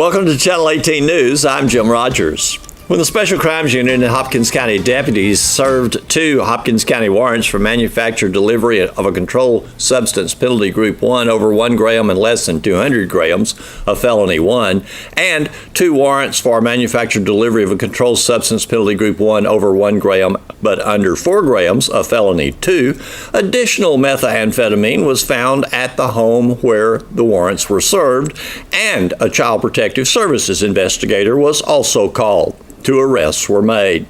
Welcome to Channel 18 News. I'm Jim Rogers. When the Special Crimes Unit and Hopkins County deputies served 2 Hopkins County warrants for manufactured delivery of a controlled substance penalty group 1 over 1 gram and less than 200 grams, a felony 1, and 2 warrants for manufactured delivery of a controlled substance penalty group 1 over 1 gram but under 4 grams, a felony 2, additional methamphetamine was found at the home where the warrants were served, and a Child Protective Services investigator was also called. 2 arrests were made.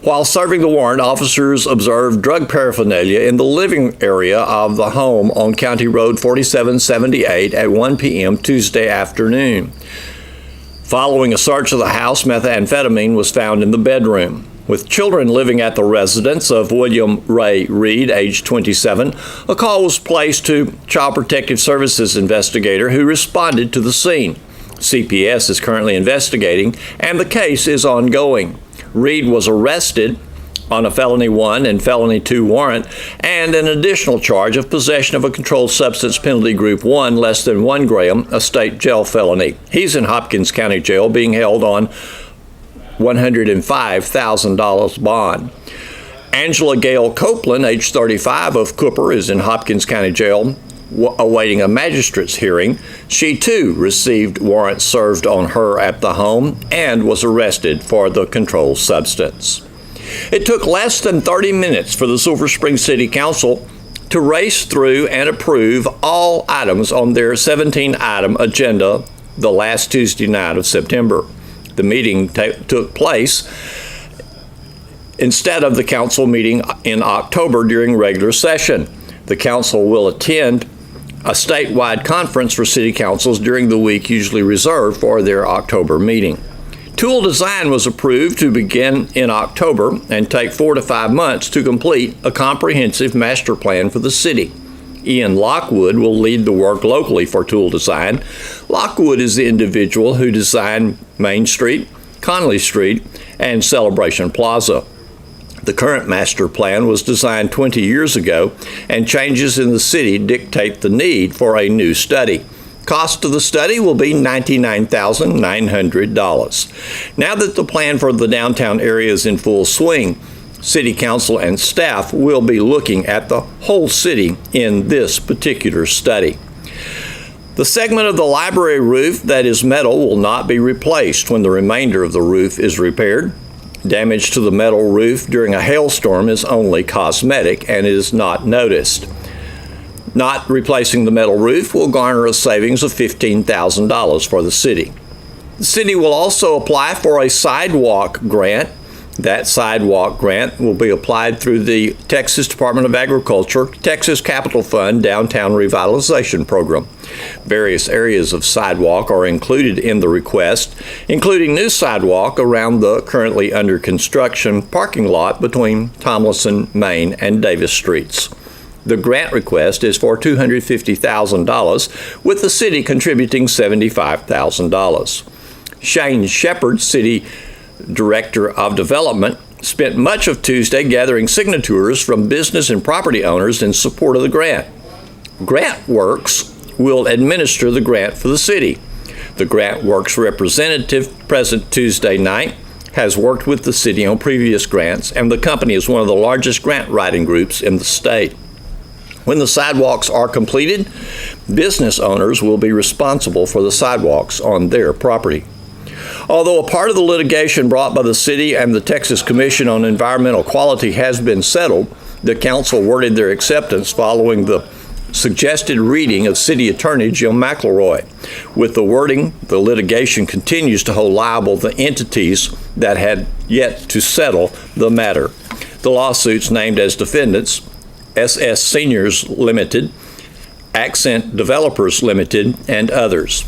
While serving the warrant, officers observed drug paraphernalia in the living area of the home on County Road 4778 at 1 p.m. Tuesday afternoon. Following a search of the house, methamphetamine was found in the bedroom. With children living at the residence of William Ray Reed, age 27, a call was placed to Child Protective Services investigator who responded to the scene. CPS is currently investigating, and the case is ongoing. Reed was arrested on a felony 1 and felony 2 warrant and an additional charge of possession of a controlled substance penalty group 1 less than 1 gram, a state jail felony. He's in Hopkins County Jail being held on $105,000 bond. Angela Gail Copeland, age 35, of Cooper, is in Hopkins County Jail awaiting a magistrate's hearing. She too received warrants served on her at the home and was arrested for the controlled substance. It took less than 30 minutes for the Silver Spring City Council to race through and approve all items on their 17-item agenda the last Tuesday night of September. The meeting took place instead of the council meeting in October during regular session. The council will attend a statewide conference for city councils during the week usually reserved for their October meeting. Tool design was approved to begin in October and take 4 to 5 months to complete a comprehensive master plan for the city. Ian Lockwood will lead the work locally for tool design. Lockwood is the individual who designed Main Street, Conley Street, and Celebration Plaza. The current master plan was designed 20 years ago, and changes in the city dictate the need for a new study. Cost of the study will be $99,900. Now that the plan for the downtown area is in full swing, City Council and staff will be looking at the whole city in this particular study. The segment of the library roof that is metal will not be replaced when the remainder of the roof is repaired. Damage to the metal roof during a hailstorm is only cosmetic and is not noticed. Not replacing the metal roof will garner a savings of $15,000 for the city. The city will also apply for a sidewalk grant. That sidewalk grant will be applied through the Texas Department of Agriculture, Texas Capital Fund Downtown Revitalization Program. Various areas of sidewalk are included in the request, including new sidewalk around the currently under construction parking lot between Tomlinson, Main, and Davis Streets. The grant request is for $250,000, with the city contributing $75,000. Shane Shepard, City Director of Development, spent much of Tuesday gathering signatures from business and property owners in support of the grant. GrantWorks will administer the grant for the city. The GrantWorks representative present Tuesday night has worked with the city on previous grants, and the company is one of the largest grant writing groups in the state. When the sidewalks are completed, business owners will be responsible for the sidewalks on their property. Although a part of the litigation brought by the city and the Texas Commission on Environmental Quality has been settled, the council worded their acceptance following the suggested reading of City Attorney Jim McElroy. With the wording, the litigation continues to hold liable the entities that had yet to settle the matter. The lawsuits named as defendants: SS Seniors Limited, Accent Developers Limited, and others.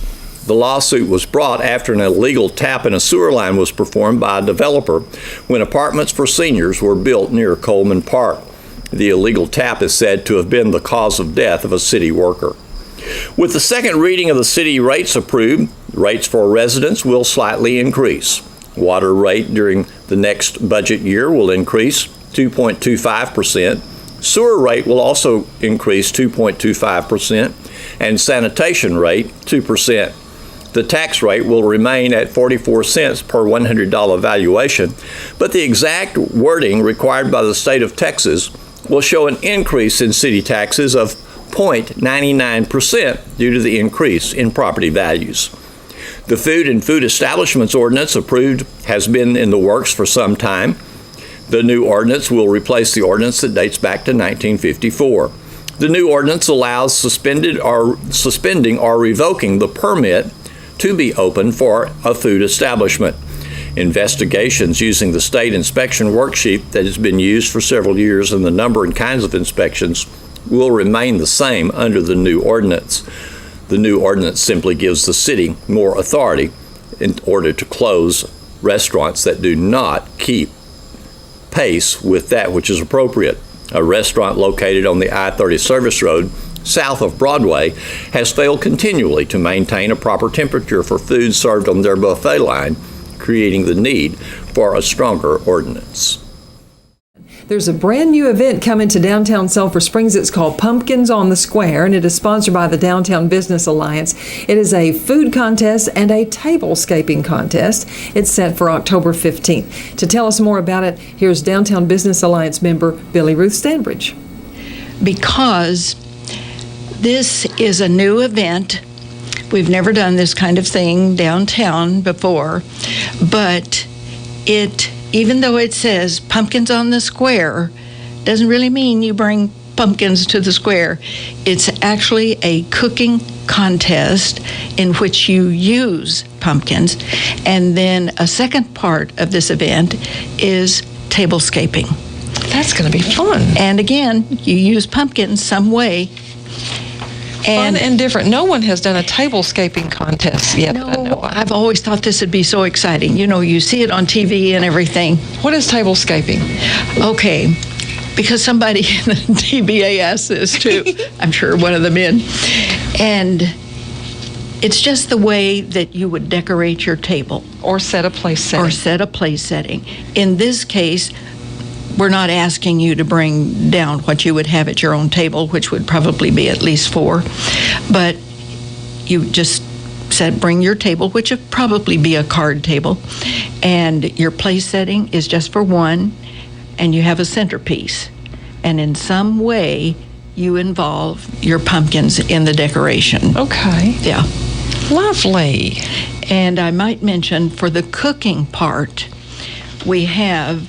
The lawsuit was brought after an illegal tap in a sewer line was performed by a developer when apartments for seniors were built near Coleman Park. The illegal tap is said to have been the cause of death of a city worker. With the second reading of the city rates approved, rates for residents will slightly increase. Water rate during the next budget year will increase 2.25%. Sewer rate will also increase 2.25%, and sanitation rate 2%. The tax rate will remain at 44 cents per $100 valuation, but the exact wording required by the state of Texas will show an increase in city taxes of 0.99% due to the increase in property values. The Food and Food Establishments Ordinance approved has been in the works for some time. The new ordinance will replace the ordinance that dates back to 1954. The new ordinance allows suspending or revoking the permit to be open for a food establishment. Investigations using the state inspection worksheet that has been used for several years and the number and kinds of inspections will remain the same under the new ordinance. The new ordinance simply gives the city more authority in order to close restaurants that do not keep pace with that which is appropriate. A restaurant located on the I-30 service road south of Broadway has failed continually to maintain a proper temperature for food served on their buffet line, creating the need for a stronger ordinance. There's a brand new event coming to downtown Sulphur Springs. It's called Pumpkins on the Square, and it is sponsored by the Downtown Business Alliance. It is a food contest and a tablescaping contest. It's set for October 15th. To tell us more about it, here's Downtown Business Alliance member Billy Ruth Stanbridge. Because this is a new event. We've never done this kind of thing downtown before, but even though it says pumpkins on the square, doesn't really mean you bring pumpkins to the square. It's actually a cooking contest in which you use pumpkins. And then a second part of this event is tablescaping. That's going to be fun. And again, you use pumpkins some way. Fun and different. No one has done a tablescaping contest yet. No, I've always thought this would be so exciting. You know, you see it on TV and everything. What is tablescaping? Okay, because somebody in the DBA asked this too. I'm sure one of the men. And it's just the way that you would decorate your table. Or set a place setting. Or set a place setting. In this case, we're not asking you to bring down what you would have at your own table, which would probably be at least 4. But you just said bring your table, which would probably be a card table. And your place setting is just for 1, and you have a centerpiece. And in some way, you involve your pumpkins in the decoration. Okay. Yeah. Lovely. And I might mention for the cooking part, we have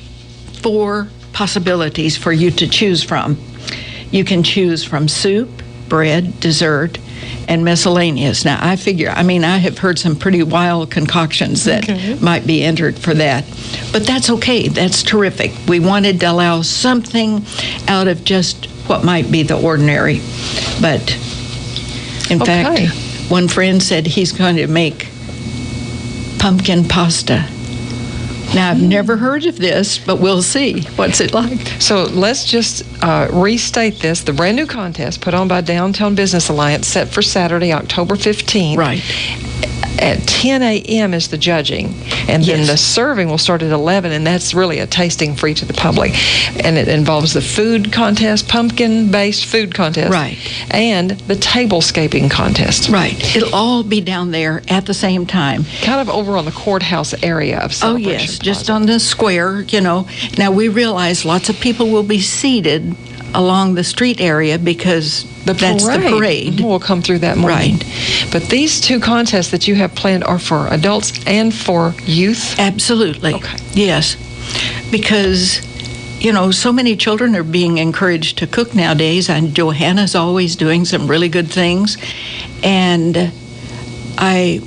4 possibilities for you to choose from. You can choose from soup, bread, dessert, and miscellaneous. Now, I have heard some pretty wild concoctions that might be entered for that. But that's okay. That's terrific. We wanted to allow something out of just what might be the ordinary. But, in fact, one friend said he's going to make pumpkin pasta. Now, I've never heard of this, but we'll see. What's it like? So let's just restate this. The brand new contest put on by Downtown Business Alliance set for Saturday, October 15th. Right. At 10 a.m. is the judging, and then the serving will start at 11, and that's really a tasting free to the public. And it involves the food contest, pumpkin-based food contest, right, and the tablescaping contest. Right. It'll all be down there at the same time. Kind of over on the courthouse area of Celebration Plaza. Just on the square, you know. Now, we realize lots of people will be seated along the street area because that's the parade. We'll come through that morning. Right. But these 2 contests that you have planned are for adults and for youth? Absolutely. Okay. Yes. Because, you know, so many children are being encouraged to cook nowadays, and Johanna's always doing some really good things. And I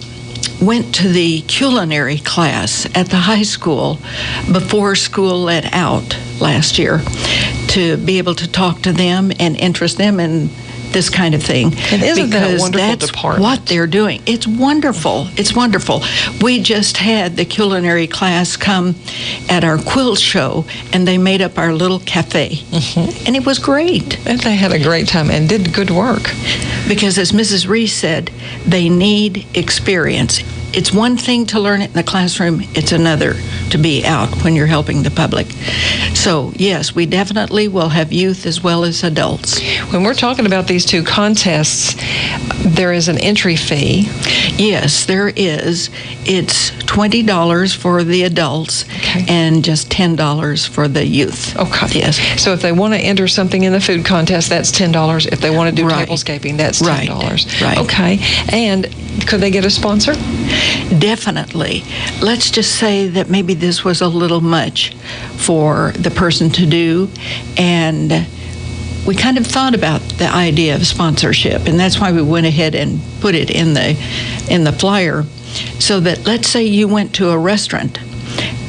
went to the culinary class at the high school before school let out last year to be able to talk to them and interest them in this kind of thing. And isn't that a wonderful that's department? What they're doing. It's wonderful. It's wonderful. We just had the culinary class come at our quilt show, and they made up our little cafe. And it was great. And they had a great time and did good work. Because as Mrs. Reese said, they need experience. It's one thing to learn it in the classroom. It's another to be out when you're helping the public. So, yes, we definitely will have youth as well as adults. When we're talking about these two contests, there is an entry fee. Yes, there is. It's $20 for the adults Okay. and just $10 for the youth. Okay. Yes. So if they want to enter something in the food contest, that's $10. If they want to do Right. tablescaping, that's $10. Right. Okay. And could they get a sponsor? Definitely. Let's just say that maybe this was a little much for the person to do, and we kind of thought about the idea of sponsorship, and that's why we went ahead and put it in the flyer, so that let's say you went to a restaurant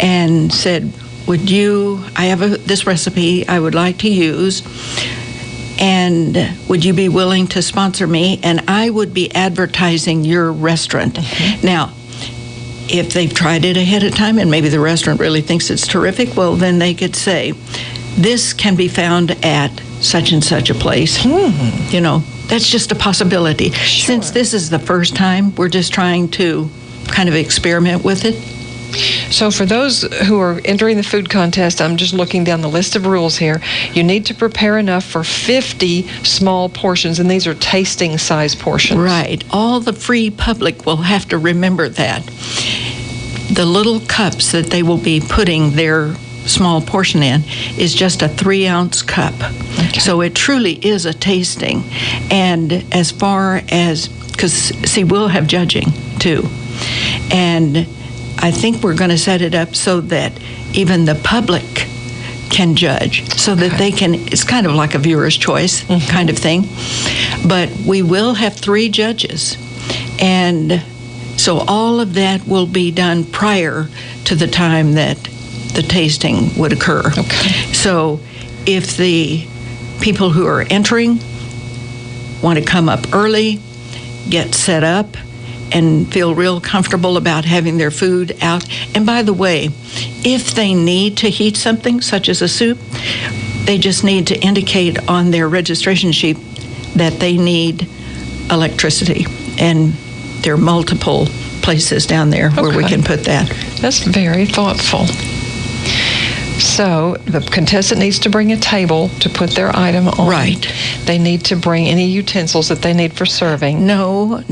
and said, I have this recipe I would like to use, and would you be willing to sponsor me? And I would be advertising your restaurant. Mm-hmm. Now, if they've tried it ahead of time and maybe the restaurant really thinks it's terrific, well, then they could say, this can be found at such and such a place. You know, that's just a possibility. Sure. Since this is the first time, we're just trying to kind of experiment with it. So for those who are entering the food contest, I'm just looking down the list of rules here. You need to prepare enough for 50 small portions, and these are tasting size portions. Right. All the free public will have to remember that. The little cups that they will be putting their small portion in is just a 3-ounce cup. Okay. So it truly is a tasting. And as far as, because see, we'll have judging too. And I think we're going to set it up so that even the public can judge, so that they can, it's kind of like a viewer's choice kind of thing. But we will have 3 judges. And so all of that will be done prior to the time that the tasting would occur. Okay. So if the people who are entering want to come up early, get set up, and feel real comfortable about having their food out. And by the way, if they need to heat something, such as a soup, they just need to indicate on their registration sheet that they need electricity. And there are multiple places down there where we Okay. can put that. That's very thoughtful. So the contestant needs to bring a table to put their item on. Right. They need to bring any utensils that they need for serving. No,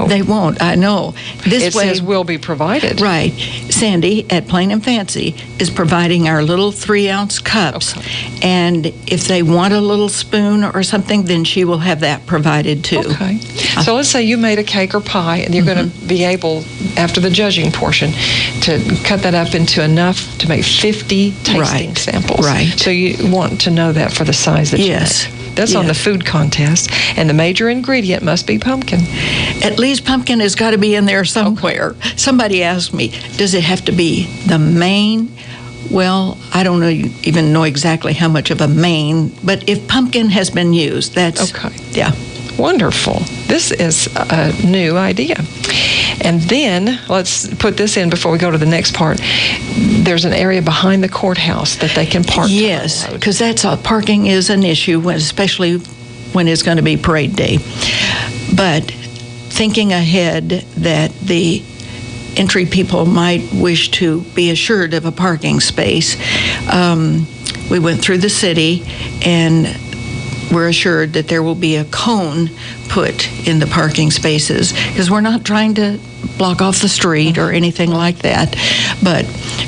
they won't. I know. This It way, says will be provided. right. Sandy at Plain and Fancy is providing our little 3-ounce cups. Okay. And if they want a little spoon or something, then she will have that provided too. Okay. So let's say you made a cake or pie, and you're going to be able, after the judging portion, to cut that up into enough to make 50 tasting Right. samples. Right. So you want to know that for the size that Yes. you make. That's on the Yes. food contest, and the major ingredient must be pumpkin. At least pumpkin has got to be in there somewhere. Somebody asked me, does it have to be the main? Well, I don't even know exactly how much of a main, but if pumpkin has been used, that's... Okay. Yeah. Wonderful. This is a new idea. And then, let's put this in before we go to the next part. There's an area behind the courthouse that they can park. Yes, because parking is an issue, especially when it's going to be parade day. But thinking ahead that the entry people might wish to be assured of a parking space, we went through the city and we're assured that there will be a cone put in the parking spaces, because we're not trying to block off the street or anything like that. But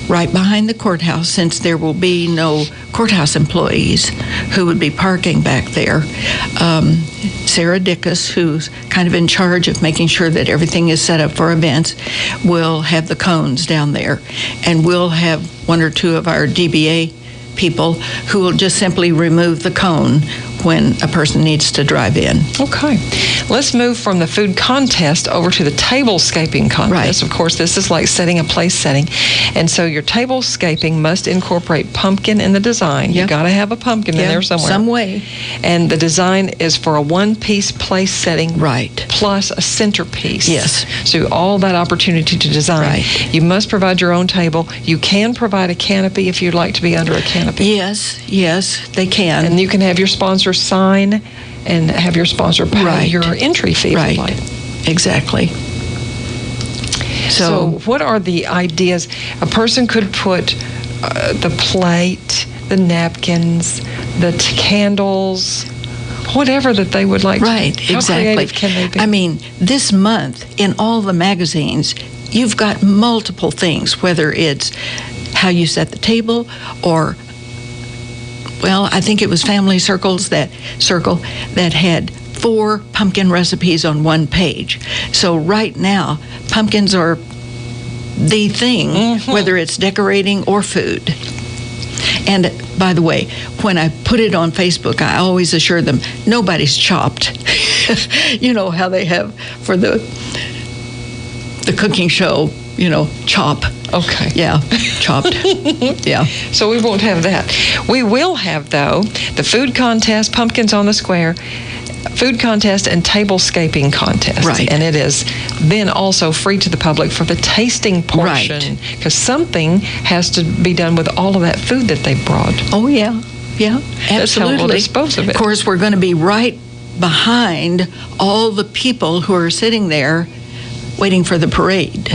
right behind the courthouse, since there will be no courthouse employees who would be parking back there, Sarah Dickus, who's kind of in charge of making sure that everything is set up for events, will have the cones down there. And we'll have 1 or 2 of our DBA people who will just simply remove the cone when a person needs to drive in. Okay. Let's move from the food contest over to the tablescaping contest. Right. Of course, this is like setting a place setting. And so your tablescaping must incorporate pumpkin in the design. Yep. You've got to have a pumpkin in there somewhere. Some way. And the design is for a 1-piece place setting. Right. Plus a centerpiece. Yes. So all that opportunity to design. Right. You must provide your own table. You can provide a canopy if you'd like to be under a canopy. Yes, they can. And you can have your sponsor sign and have your sponsor pay Right. your entry fee if Right. you like. Exactly. So what are the ideas? A person could put the plate, the napkins, the candles, whatever that they would like. Right, to. How exactly. creative can they be? I mean, this month in all the magazines, you've got multiple things, whether it's how you set the table or, well, I think it was Family Circle that had 4 pumpkin recipes on one page. So right now, pumpkins are the thing, whether it's decorating or food. And by the way, when I put it on Facebook, I always assure them nobody's chopped. You know how they have for the cooking show, chop. Okay. Yeah, chopped. Yeah. So we won't have that. We will have, though, the food contest, Pumpkins on the Square, food contest and tablescaping contest. Right. And it is then also free to the public for the tasting portion. Right. Because something has to be done with all of that food that they brought. Oh, yeah. Yeah, That's how absolutely. we'll dispose of it. Of course, we're going to be right behind all the people who are sitting there waiting for the parade.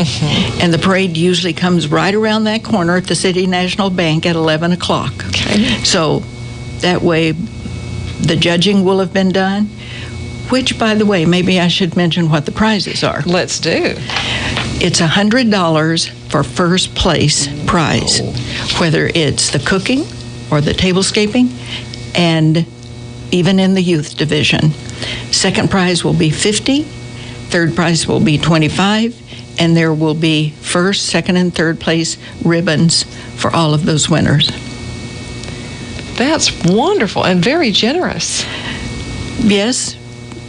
And the parade usually comes right around that corner at the City National Bank at 11 o'clock. Okay. So that way the judging will have been done, which, by the way, maybe I should mention what the prizes are. Let's do. It's $100 for first place prize, whether it's the cooking or the tablescaping, and even in the youth division. Second prize will be $50, third prize will be $25, and there will be first, second, and third place ribbons for all of those winners. That's wonderful and very generous. Yes,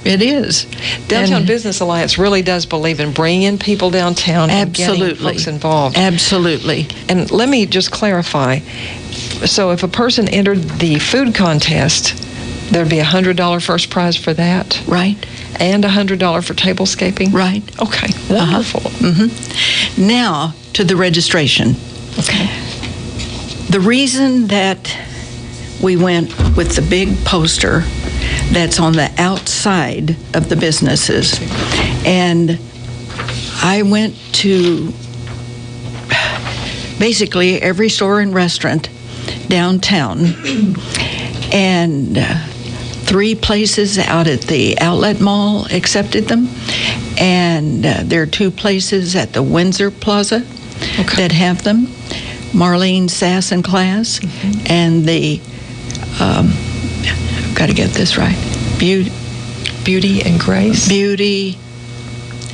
it is. Downtown Business Alliance really does believe in bringing people downtown and getting Absolutely. folks involved. Absolutely. And let me just clarify. So if a person entered the food contest, there'd be a $100 first prize for that? Right. And a $100 for tablescaping? Right. Okay, wonderful. Now to the registration. Okay. The reason that we went with the big poster that's on the outside of the businesses, and I went to basically every store and restaurant downtown, and 3 places out at the Outlet Mall accepted them, and there are 2 places at the Windsor Plaza that have them. Marlene Sass and Class, and the I've got to get this right. Beauty and Grace. Beauty.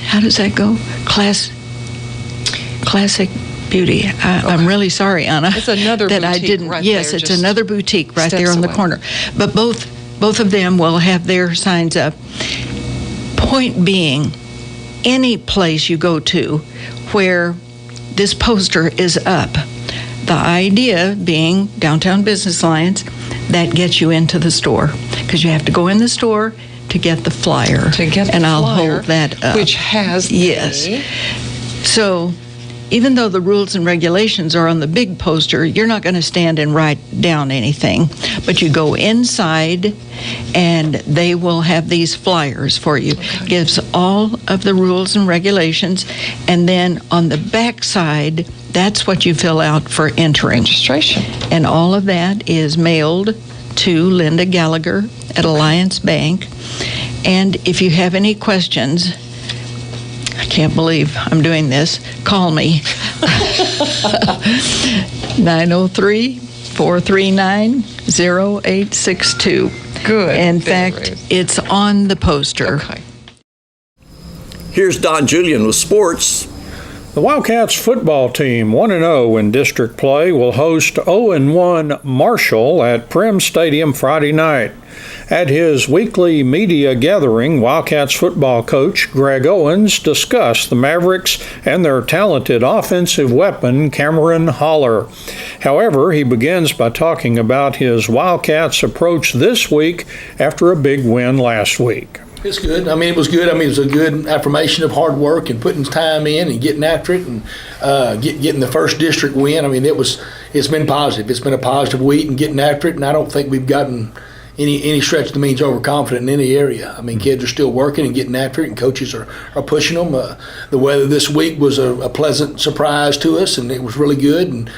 How does that go? Classic Beauty. I'm really sorry, Anna. It's another that boutique I didn't. right yes, there, it's just another boutique right there steps on the away. corner. But both of them will have their signs up. Point being, any place you go to where this poster is up, the idea being Downtown Business Alliance, that gets you into the store, because you have to go in the store to get the flyer. And I'll hold that up. Which has yes. So even though the rules and regulations are on the big poster, you're not going to stand and write down anything. But you go inside, and they will have these flyers for you. Okay. Gives all of the rules and regulations. And then on the back side, that's what you fill out for entering. Registration. And all of that is mailed to Linda Gallagher at Alliance Bank. And if you have any questions, I can't believe I'm doing this, call me. 903-439-0862. Good. In Very fact, rude. it's on the poster. Okay. Here's Don Julian with sports. The Wildcats football team, 1-0 in district play, will host 0-1 Marshall at Prim Stadium Friday night. At his weekly media gathering, Wildcats football coach Greg Owens discussed the Mavericks and their talented offensive weapon, Cameron Holler. However, he begins by talking about his Wildcats' approach this week after a big win last week. It's good. I mean, it was good. I mean, it was a good affirmation of hard work and putting time in and getting after it and getting the first district win. I mean, it's been positive. It's been a positive week and getting after it, and I don't think we've gotten any stretch of the means overconfident in any area. I mean, kids are still working and getting after it, and coaches are pushing them. The weather this week was a pleasant surprise to us, and it was really good, and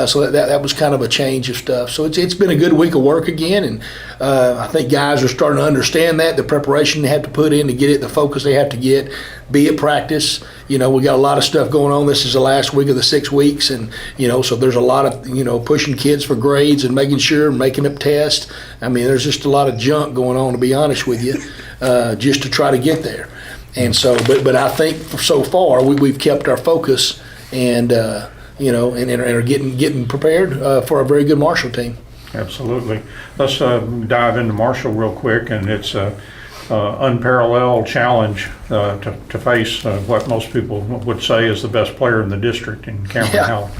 so that was kind of a change of stuff. So it's been a good week of work again, and I think guys are starting to understand that, the preparation they have to put in to get it, the focus they have to get, be at practice. We got a lot of stuff going on. This is the last week of the 6 weeks, and so there's a lot of pushing kids for grades and making sure and making up tests. I mean, there's just a lot of junk going on, to be honest with you, just to try to get there. And so, but I think so far we've kept our focus, and and are getting prepared for a very good Marshall team. Absolutely. Let's dive into Marshall real quick, and it's unparalleled challenge to face what most people would say is the best player in the district in Cameron Howell.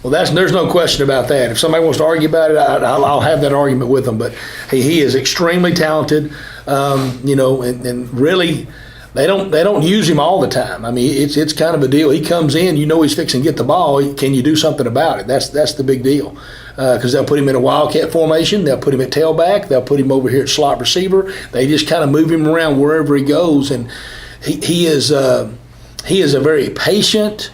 Well, there's no question about that. If somebody wants to argue about it, I'll have that argument with them. But he is extremely talented, and really they don't use him all the time. I mean, it's kind of a deal. He comes in, he's fixing to get the ball. Can you do something about it? That's the big deal. Because they'll put him in a wildcat formation, they'll put him at tailback, they'll put him over here at slot receiver. They just kind of move him around wherever he goes, and he is a very patient.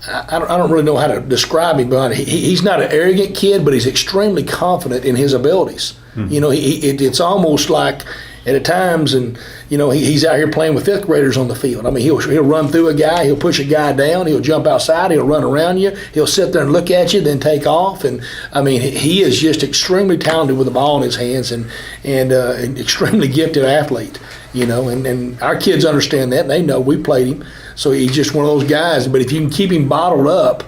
I don't really know how to describe him, but he's not an arrogant kid, but he's extremely confident in his abilities. Mm-hmm. It's almost like at times, and he's out here playing with fifth graders on the field. I mean, he'll run through a guy, he'll push a guy down, he'll jump outside, he'll run around you, he'll sit there and look at you, then take off. And I mean, he is just extremely talented with the ball in his hands, and an extremely gifted athlete. And our kids understand that. They know we played him, so he's just one of those guys. But if you can keep him bottled up,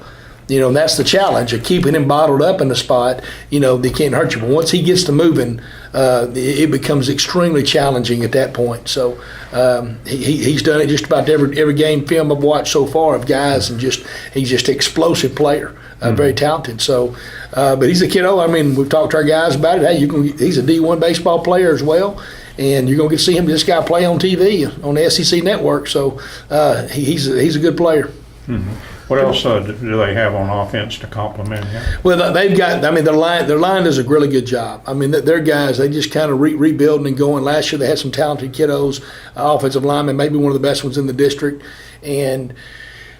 and that's the challenge of keeping him bottled up in the spot. They can't hurt you. But once he gets to moving, it becomes extremely challenging at that point. So he's done it just about every game film I've watched so far of guys, and he's just an explosive player, very talented. So, but he's a kiddo. I mean, we've talked to our guys about it. Hey, he's a D1 baseball player as well. And you're going to get to see this guy play on TV on the SEC network. So he's a good player. Mm-hmm. What else do they have on offense to complement him? Well, they've got. I mean, their line does a really good job. I mean, their guys, they just kind of rebuilding and going. Last year they had some talented kiddos, offensive linemen, maybe one of the best ones in the district, and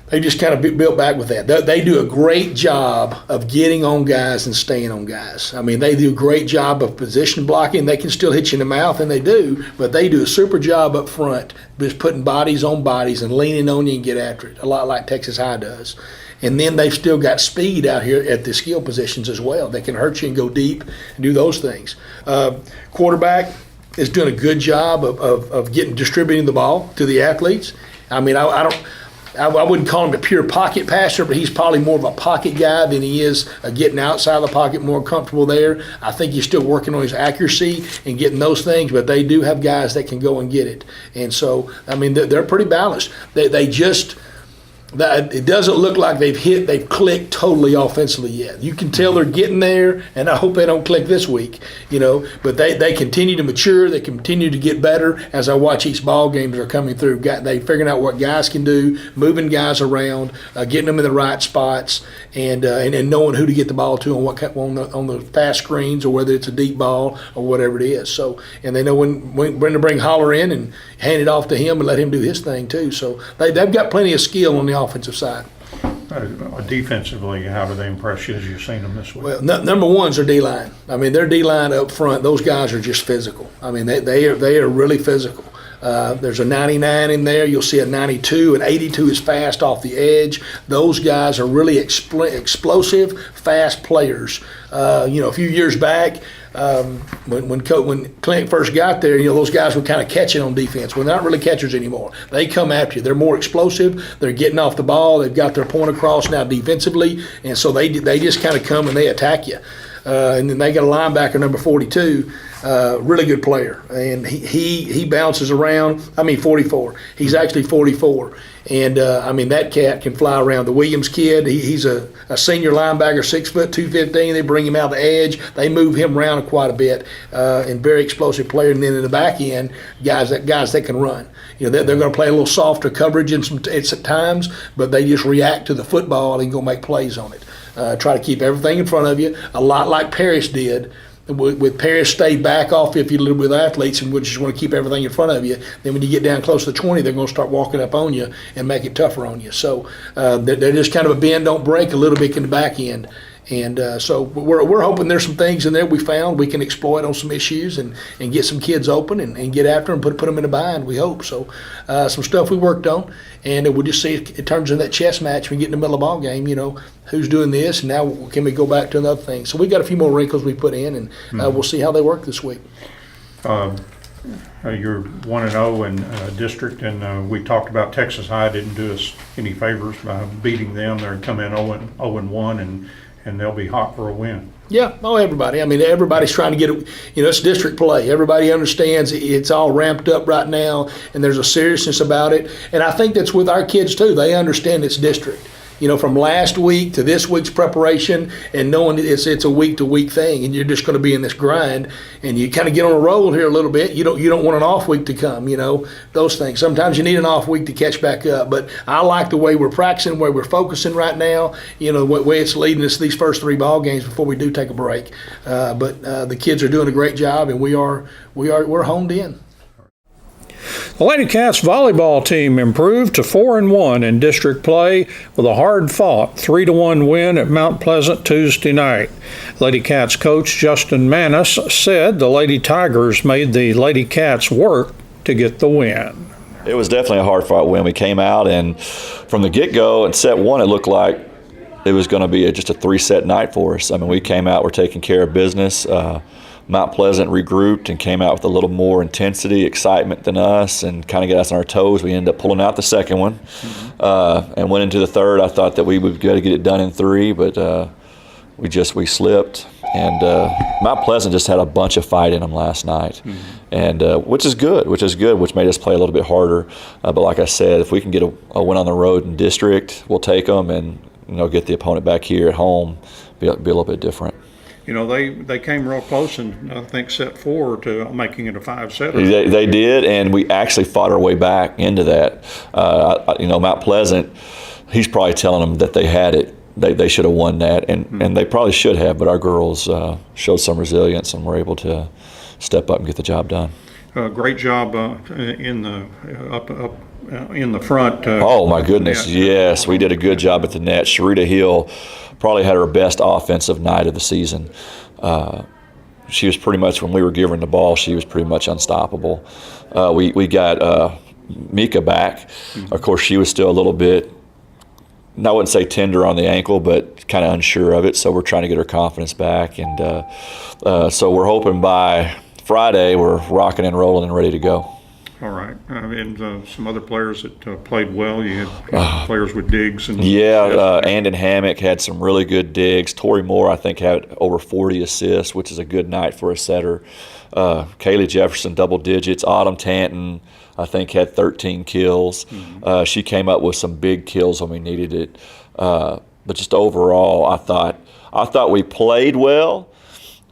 they just kind of built back with that. They do a great job of getting on guys and staying on guys. I mean, they do a great job of position blocking. They can still hit you in the mouth, and they do, but they do a super job up front, just putting bodies on bodies and leaning on you and get after it, a lot like Texas High does. And then they've still got speed out here at the skill positions as well. They can hurt you and go deep and do those things. Quarterback is doing a good job of distributing the ball to the athletes. I mean, I wouldn't call him a pure pocket passer, but he's probably more of a pocket guy than he is getting outside of the pocket, more comfortable there. I think he's still working on his accuracy and getting those things, but they do have guys that can go and get it. And so, I mean, they're pretty balanced. It doesn't look like they've clicked totally offensively yet. You can tell they're getting there, and I hope they don't click this week, but they continue to mature, they continue to get better as I watch each ball game as they're coming through. They figuring out what guys can do, moving guys around, getting them in the right spots, and knowing who to get the ball to on the fast screens, or whether it's a deep ball or whatever it is. So, and they know when to bring Holler in and hand it off to him and let him do his thing too. So they've got plenty of skill on the offensive side. Defensively, how do they impress you as you've seen them this week? Well, number one's their D-line. I mean, their D-line up front, those guys are just physical. I mean, they are really physical. There's a 99 in there. You'll see a 92. An 82 is fast off the edge. Those guys are really explosive, fast players. A few years back, when Clint first got there, those guys were kind of catching on defense. Well, they're not really catchers anymore. They come after you. They're more explosive. They're getting off the ball. They've got their point across now defensively, and so they just kind of come and they attack you. And then they got a linebacker, number 42, really good player, and he bounces around. 44. He's actually 44, and that cat can fly around. The Williams kid, he's a senior linebacker, 6 foot, 215. They bring him out the edge. They move him around quite a bit, and very explosive player. And then in the back end, guys that can run. They're going to play a little softer coverage at times, but they just react to the football and go make plays on it. Try to keep everything in front of you, a lot like Parrish did with Paris stay back off 50 a little bit with athletes and we just want to keep everything in front of you, then when you get down close to 20, they're going to start walking up on you and make it tougher on you. So they're just kind of a bend, don't break a little bit in the back end. And so we're hoping there's some things in there we found we can exploit on some issues and get some kids open and get after them, put them in a bind, we hope. So some stuff we worked on, and we'll just see if it turns into that chess match when we get in the middle of the ball game, who's doing this, and now can we go back to another thing. So we got a few more wrinkles we put in, and we'll see how they work this week. You're 1-0 in district, and we talked about Texas High didn't do us any favors by beating them. They're come in 0-1, and they'll be hot for a win. Yeah, everybody. I mean, everybody's trying to get it. It's district play. Everybody understands it's all ramped up right now, and there's a seriousness about it. And I think that's with our kids too. They understand it's district. From last week to this week's preparation, and knowing it's a week-to-week thing, and you're just going to be in this grind, and you kind of get on a roll here a little bit. You don't want an off week to come. Those things. Sometimes you need an off week to catch back up. But I like the way we're practicing, the way we're focusing right now. The way it's leading us to these first 3 ball games before we do take a break. But the kids are doing a great job, and we're honed in. The Lady Cats volleyball team improved to 4-1 in district play with a hard-fought 3-1 win at Mount Pleasant Tuesday night. Lady Cats coach Justin Manis said the Lady Tigers made the Lady Cats work to get the win. It was definitely a hard-fought win. We came out, and from the get-go in set 1, it looked like it was going to be just a 3-set night for us. I mean, we came out, we're taking care of business. Mount Pleasant regrouped and came out with a little more intensity, excitement than us, and kind of got us on our toes. We ended up pulling out the second one and went into the third. I thought that we would be able to get it done in 3, but we slipped. And Mount Pleasant just had a bunch of fight in them last night, and which is good, which made us play a little bit harder. But like I said, if we can get a win on the road in district, we'll take them and get the opponent back here at home, be a little bit different. They came real close, and I think set 4 to making it a 5-setter. They did, and we actually fought our way back into that. Mount Pleasant, he's probably telling them that they had it. They should have won that, and they probably should have, but our girls showed some resilience and were able to step up and get the job done. Great job in the front. Oh, my goodness, yes. We did a good job at the net. Sharita Hill probably had her best offensive night of the season. She was pretty much, when we were giving the ball, she was pretty much unstoppable. We got Mika back. Of course, she was still a little bit, I wouldn't say tender on the ankle, but kind of unsure of it, so we're trying to get her confidence back. And so we're hoping by Friday we're rocking and rolling and ready to go. All right. And some other players that played well. You had players with digs. Andon Hammock had some really good digs. Tori Moore, I think, had over 40 assists, which is a good night for a setter. Kaylee Jefferson, double digits. Autumn Tanton, I think, had 13 kills. She came up with some big kills when we needed it. But just overall, I thought we played well,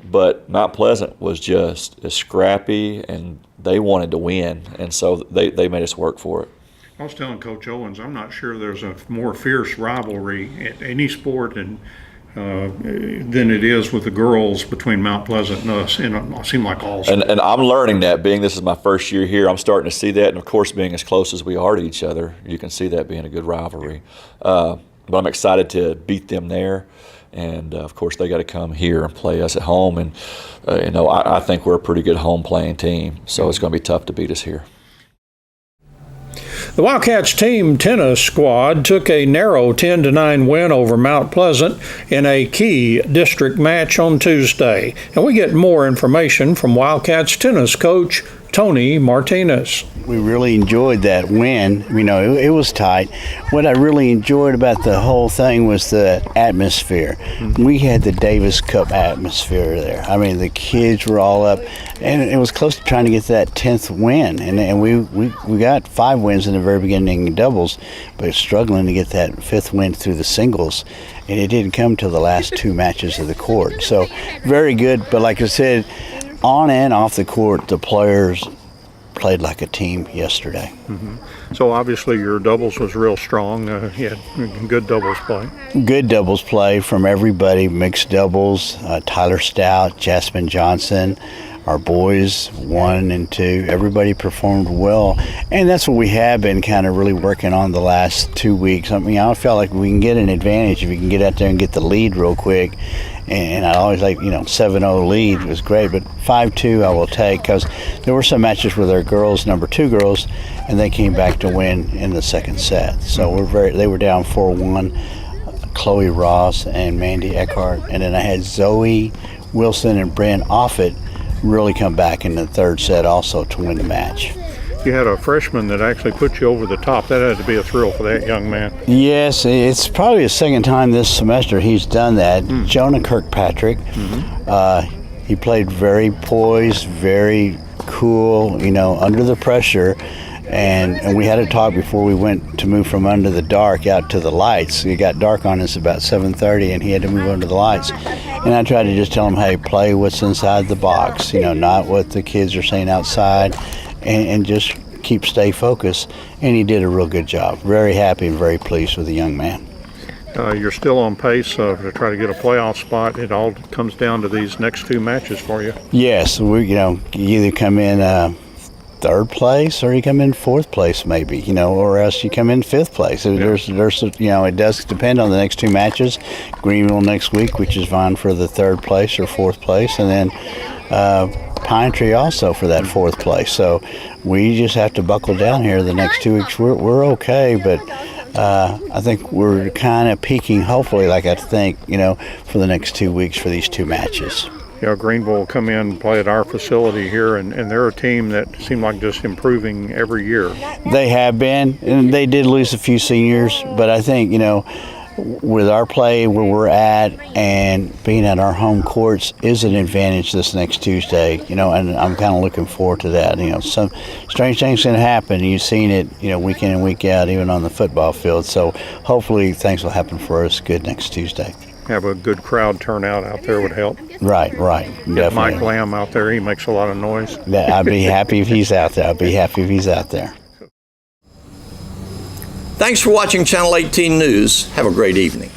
but Mount Pleasant was just as scrappy, and they wanted to win, and so they made us work for it. I was telling Coach Owens, I'm not sure there's a more fierce rivalry at any sport than it is with the girls between Mount Pleasant and us, and it seemed like all sports. And I'm learning that, being this is my first year here, I'm starting to see that, and of course being as close as we are to each other, you can see that being a good rivalry. But I'm excited to beat them there. And, of course, they got to come here and play us at home. And, I think we're a pretty good home playing team, so it's going to be tough to beat us here. The Wildcats team tennis squad took a narrow 10-9 win over Mount Pleasant in a key district match on Tuesday. And we get more information from Wildcats tennis coach Tony Martinez. We really enjoyed that win. It was tight. What I really enjoyed about the whole thing was the atmosphere. We had the Davis Cup atmosphere there. I mean, the kids were all up, and it was close to trying to get that 10th win. And we got 5 wins in the very beginning in doubles, but struggling to get that 5th win through the singles. And it didn't come till the last 2 matches of the court. So very good, but like I said, on and off the court, the players played like a team yesterday. So obviously your doubles was real strong. You had good doubles play. Good doubles play from everybody, mixed doubles, Tyler Stout, Jasmine Johnson, our boys 1 and 2, everybody performed well, and that's what we have been kind of really working on the last 2 weeks. I mean, I felt like we can get an advantage if we can get out there and get the lead real quick, and I always like, 7-0 lead was great, but 5-2 I will take, because there were some matches with our girls, number 2 girls, and they came back to win in the second set. So they were down 4-1, Chloe Ross and Mandy Eckhart, and then I had Zoe Wilson and Bryn Offit really come back in the third set also to win the match. You had a freshman that actually put you over the top. That had to be a thrill for that young man. Yes, it's probably the second time this semester he's done that. Jonah Kirkpatrick, he played very poised, very cool, under the pressure. And we had a talk before we went to move from under the dark out to the lights. It got dark on us about 7:30, and he had to move under the lights. And I tried to just tell him, hey, play what's inside the box, not what the kids are saying outside, and just stay focused. And he did a real good job. Very happy and very pleased with the young man. You're still on pace to try to get a playoff spot. It all comes down to these next 2 matches for you. Yes, you either come in third place or you come in fourth place maybe, or else you come in fifth place. There's it does depend on the next 2 matches. Greenville next week, which is vying for the third place or fourth place, and then Pine Tree also for that fourth place. So we just have to buckle down here the next 2 weeks. We're okay, but I think we're kind of peaking, hopefully, for the next 2 weeks for these 2 matches. Greenville will come in and play at our facility here, and they're a team that seem like just improving every year. They have been, and they did lose a few seniors, but I think, with our play where we're at and being at our home courts is an advantage this next Tuesday, and I'm kind of looking forward to that. Some strange things can happen. You've seen it, week in and week out, even on the football field. So hopefully things will happen for us good next Tuesday. Have a good crowd turnout out there would help. Right, definitely. Get Mike Lamb out there. He makes a lot of noise. I'd be happy if he's out there. Thanks for watching Channel 18 News. Have a great evening.